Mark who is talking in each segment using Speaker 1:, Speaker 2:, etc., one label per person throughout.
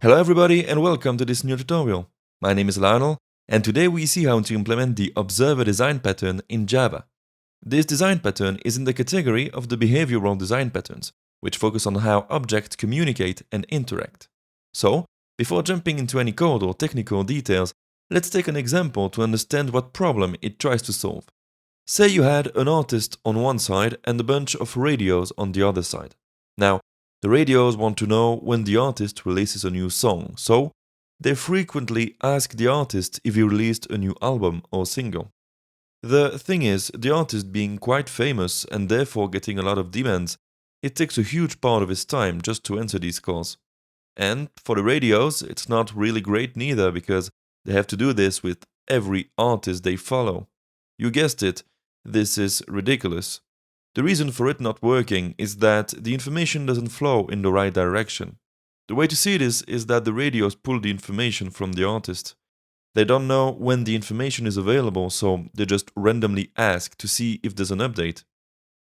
Speaker 1: Hello everybody and welcome to this new tutorial. My name is Lionel and today we see how to implement the observer design pattern in Java. This design pattern is in the category of the behavioral design patterns, which focus on how objects communicate and interact. So, before jumping into any code or technical details, let's take an example to understand what problem it tries to solve. Say you had an artist on one side and a bunch of radios on the other side. Now, the radios want to know when the artist releases a new song, so they frequently ask the artist if he released a new album or single. The thing is, the artist being quite famous and therefore getting a lot of demands, it takes a huge part of his time just to answer these calls. And for the radios, it's not really great neither because they have to do this with every artist they follow. You guessed it, this is ridiculous. The reason for it not working is that the information doesn't flow in the right direction. The way to see this is that the radios pull the information from the artist. They don't know when the information is available, so they just randomly ask to see if there's an update.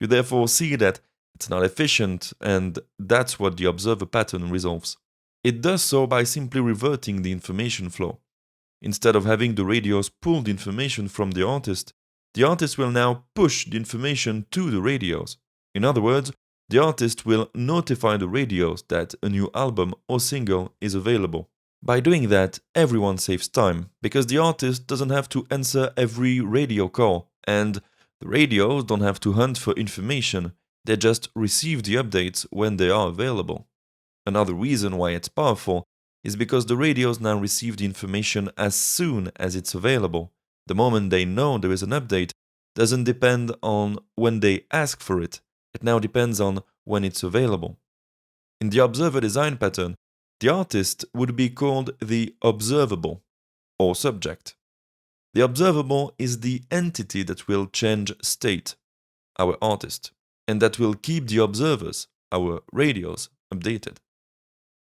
Speaker 1: You therefore see that it's not efficient, and that's what the observer pattern resolves. It does so by simply reverting the information flow. Instead of having the radios pull the information from the artist will now push the information to the radios. In other words, the artist will notify the radios that a new album or single is available. By doing that, everyone saves time, because the artist doesn't have to answer every radio call, and the radios don't have to hunt for information, they just receive the updates when they are available. Another reason why it's powerful is because the radios now receive the information as soon as it's available. The moment they know there is an update doesn't depend on when they ask for it. It now depends on when it's available. In the observer design pattern, the artist would be called the observable or subject. The observable is the entity that will change state, our artist, and that will keep the observers, our radios, updated.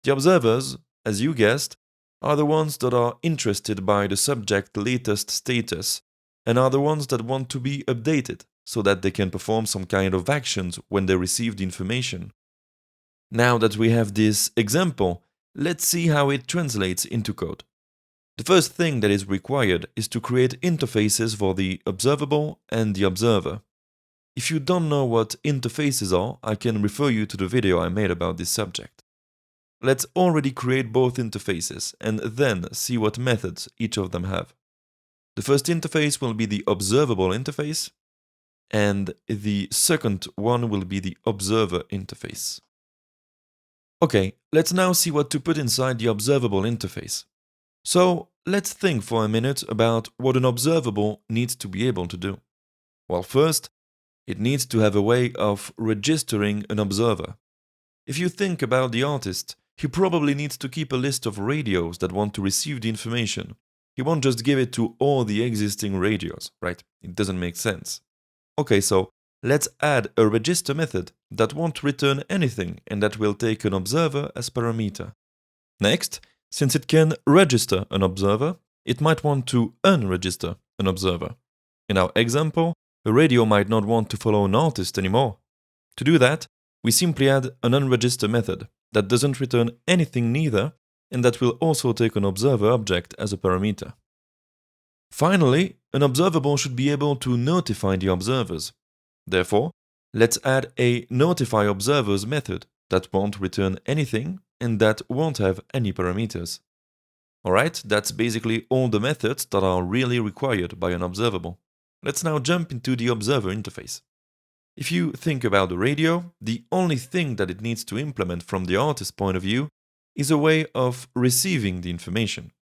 Speaker 1: The observers, as you guessed, are the ones that are interested by the subject's latest status and are the ones that want to be updated so that they can perform some kind of actions when they receive the information. Now that we have this example, let's see how it translates into code. The first thing that is required is to create interfaces for the observable and the observer. If you don't know what interfaces are, I can refer you to the video I made about this subject. Let's already create both interfaces and then see what methods each of them have. The first interface will be the observable interface, and the second one will be the observer interface. Okay, let's now see what to put inside the observable interface. So let's think for a minute about what an observable needs to be able to do. Well, first, it needs to have a way of registering an observer. If you think about the artist, he probably needs to keep a list of radios that want to receive the information. He won't just give it to all the existing radios, right? It doesn't make sense. Okay, so let's add a register method that won't return anything and that will take an observer as parameter. Next, since it can register an observer, it might want to unregister an observer. In our example, a radio might not want to follow an artist anymore. To do that, we simply add an unregister method that doesn't return anything neither, and that will also take an observer object as a parameter. Finally, an observable should be able to notify the observers. Therefore, let's add a notify observers method that won't return anything and that won't have any parameters. Alright, that's basically all the methods that are really required by an observable. Let's now jump into the observer interface. If you think about the radio, the only thing that it needs to implement from the artist's point of view is a way of receiving the information.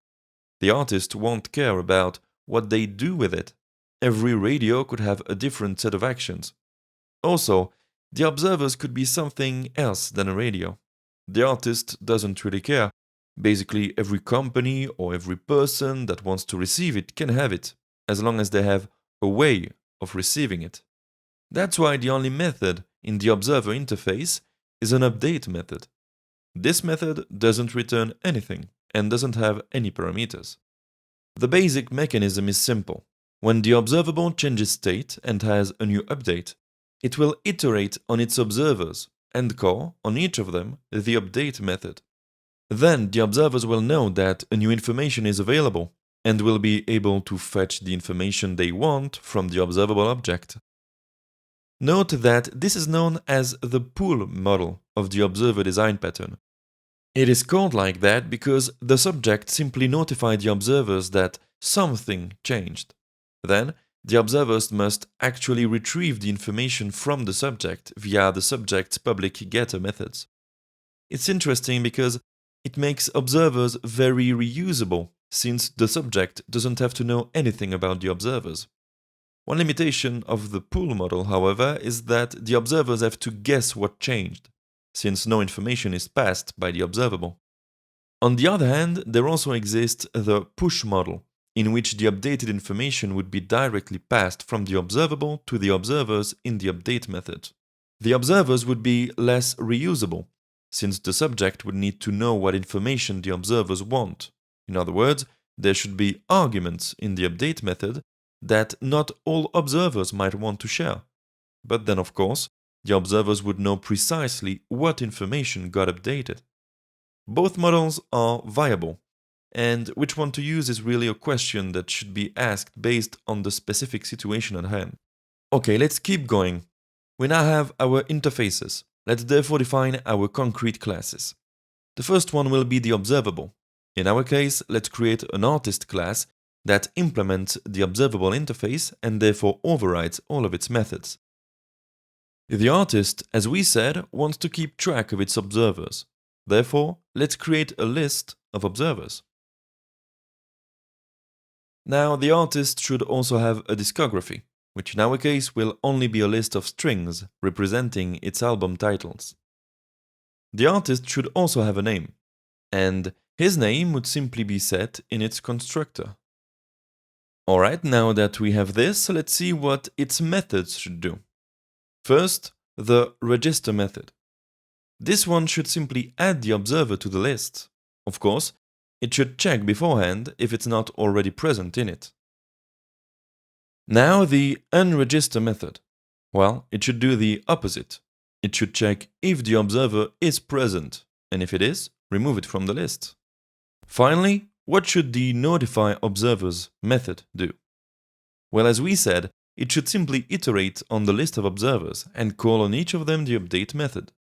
Speaker 1: The artist won't care about what they do with it. Every radio could have a different set of actions. Also, the observers could be something else than a radio. The artist doesn't really care. Basically, every company or every person that wants to receive it can have it, as long as they have a way of receiving it. That's why the only method in the observer interface is an update method. This method doesn't return anything and doesn't have any parameters. The basic mechanism is simple. When the observable changes state and has a new update, it will iterate on its observers and call on each of them the update method. Then the observers will know that a new information is available and will be able to fetch the information they want from the observable object. Note that this is known as the pull model of the observer design pattern. It is called like that because the subject simply notified the observers that something changed. Then, the observers must actually retrieve the information from the subject via the subject's public getter methods. It's interesting because it makes observers very reusable, since the subject doesn't have to know anything about the observers. One limitation of the pull model, however, is that the observers have to guess what changed, since no information is passed by the observable. On the other hand, there also exists the push model, in which the updated information would be directly passed from the observable to the observers in the update method. The observers would be less reusable, since the subject would need to know what information the observers want. In other words, there should be arguments in the update method that not all observers might want to share. But then, of course, the observers would know precisely what information got updated. Both models are viable, and which one to use is really a question that should be asked based on the specific situation at hand. Okay, let's keep going. We now have our interfaces. Let's therefore define our concrete classes. The first one will be the observable. In our case, let's create an artist class that implements the observable interface and therefore overrides all of its methods. The artist, as we said, wants to keep track of its observers. Therefore, let's create a list of observers. Now, the artist should also have a discography, which in our case will only be a list of strings representing its album titles. The artist should also have a name, and his name would simply be set in its constructor. Alright, now that we have this, let's see what its methods should do. First, the register method. This one should simply add the observer to the list. Of course, it should check beforehand if it's not already present in it. Now the unregister method. Well, it should do the opposite. It should check if the observer is present, and if it is, remove it from the list. Finally, what should the notify observers method do? Well, as we said, it should simply iterate on the list of observers and call on each of them the update method.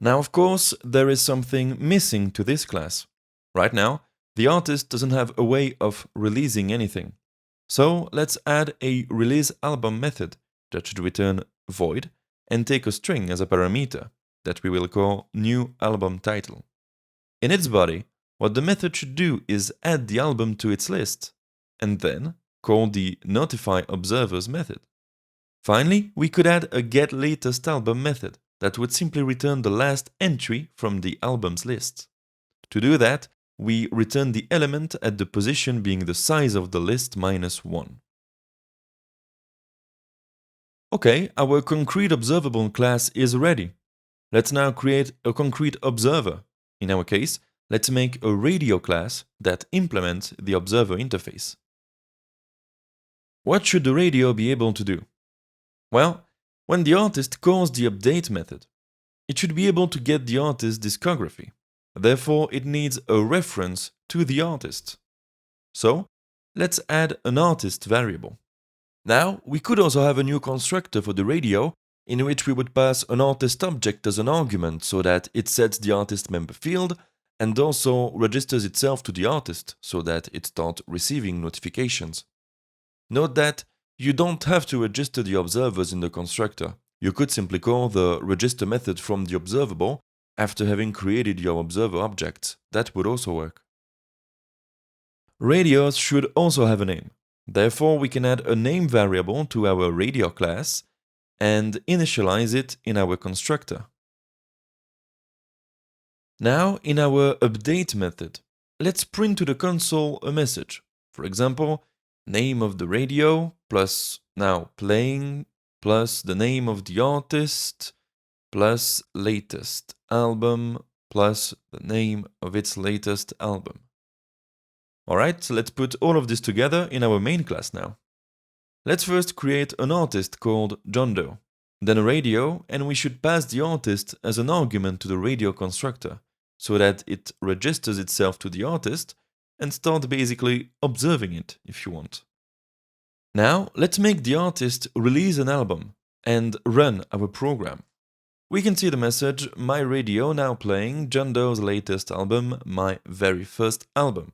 Speaker 1: Now, of course, there is something missing to this class. Right now, the artist doesn't have a way of releasing anything. So let's add a release album method that should return void and take a string as a parameter that we will call new album title. In its body, what the method should do is add the album to its list and then call the notify observers method. Finally, we could add a getLatestAlbum method that would simply return the last entry from the album's list. To do that, we return the element at the position being the size of the list minus 1. Okay, our concrete observable class is ready. Let's now create a concrete observer. In our case, let's make a radio class that implements the observer interface. What should the radio be able to do? Well, when the artist calls the update method, it should be able to get the artist's discography. Therefore, it needs a reference to the artist. So, let's add an artist variable. Now, we could also have a new constructor for the radio in which we would pass an artist object as an argument so that it sets the artist member field and also registers itself to the artist so that it starts receiving notifications. Note that you don't have to register the observers in the constructor. You could simply call the register method from the observable after having created your observer objects. That would also work. Radios should also have a name. Therefore, we can add a name variable to our radio class and initialize it in our constructor. Now, in our update method, let's print to the console a message. For example, name of the radio plus now playing plus the name of the artist plus latest album plus the name of its latest album. Alright, so let's put all of this together in our main class now. Let's first create an artist called John Doe, then a radio, and we should pass the artist as an argument to the radio constructor, so that it registers itself to the artist and start basically observing it, if you want. Now, let's make the artist release an album and run our program. We can see the message, my radio now playing John Doe's latest album, my very first album.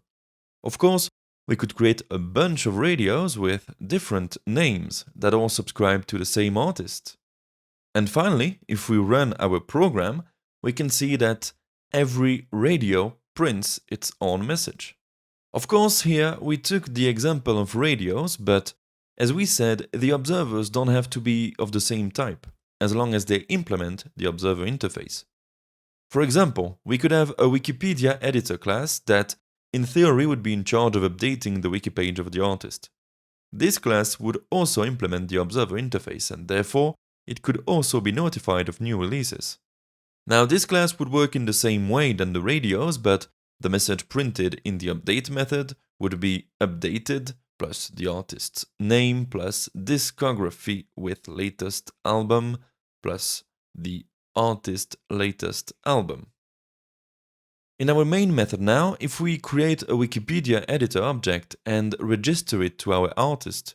Speaker 1: Of course, we could create a bunch of radios with different names that all subscribe to the same artist. And finally, if we run our program, we can see that every radio prints its own message. Of course, here we took the example of radios, but as we said, the observers don't have to be of the same type, as long as they implement the observer interface. For example, we could have a Wikipedia editor class that, in theory, would be in charge of updating the wiki page of the artist. This class would also implement the observer interface, and therefore, it could also be notified of new releases. Now, this class would work in the same way than the radios, but the message printed in the update method would be updated plus the artist's name plus discography with latest album plus the artist's latest album. In our main method now, if we create a Wikipedia editor object and register it to our artist,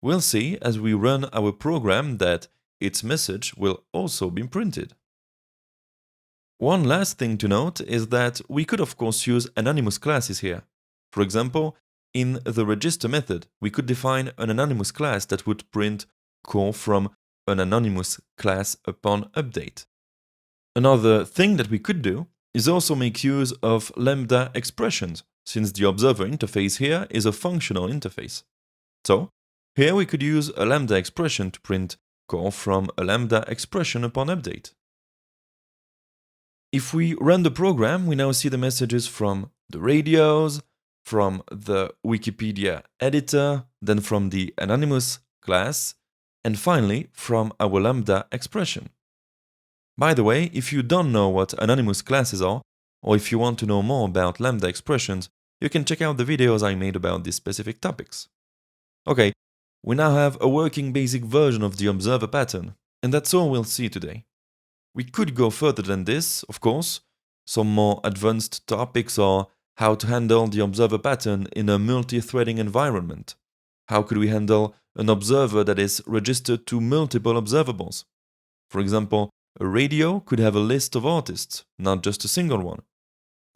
Speaker 1: we'll see as we run our program that its message will also be printed. One last thing to note is that we could of course use anonymous classes here. For example, in the register method, we could define an anonymous class that would print call from an anonymous class upon update. Another thing that we could do is also make use of lambda expressions, since the observer interface here is a functional interface. So, here we could use a lambda expression to print call from a lambda expression upon update. If we run the program, we now see the messages from the radios, from the Wikipedia editor, then from the anonymous class, and finally from our lambda expression. By the way, if you don't know what anonymous classes are, or if you want to know more about lambda expressions, you can check out the videos I made about these specific topics. Okay, we now have a working basic version of the observer pattern, and that's all we'll see today. We could go further than this, of course. Some more advanced topics are how to handle the observer pattern in a multi-threading environment. How could we handle an observer that is registered to multiple observables? For example, a radio could have a list of artists, not just a single one.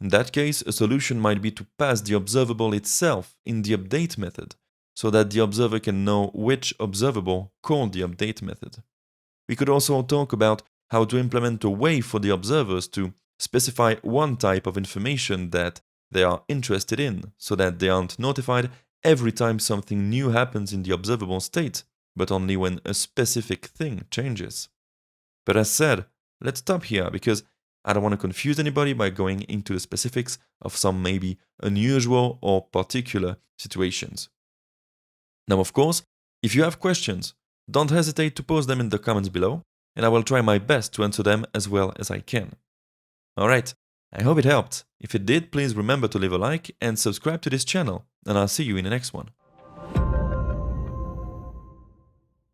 Speaker 1: In that case, a solution might be to pass the observable itself in the update method, so that the observer can know which observable called the update method. We could also talk about how to implement a way for the observers to specify one type of information that they are interested in, so that they aren't notified every time something new happens in the observable state, but only when a specific thing changes. But as said, let's stop here because I don't want to confuse anybody by going into the specifics of some maybe unusual or particular situations. Now, of course, if you have questions, don't hesitate to post them in the comments below, and I will try my best to answer them as well as I can. Alright, I hope it helped. If it did, please remember to leave a like and subscribe to this channel, and I'll see you in the next one.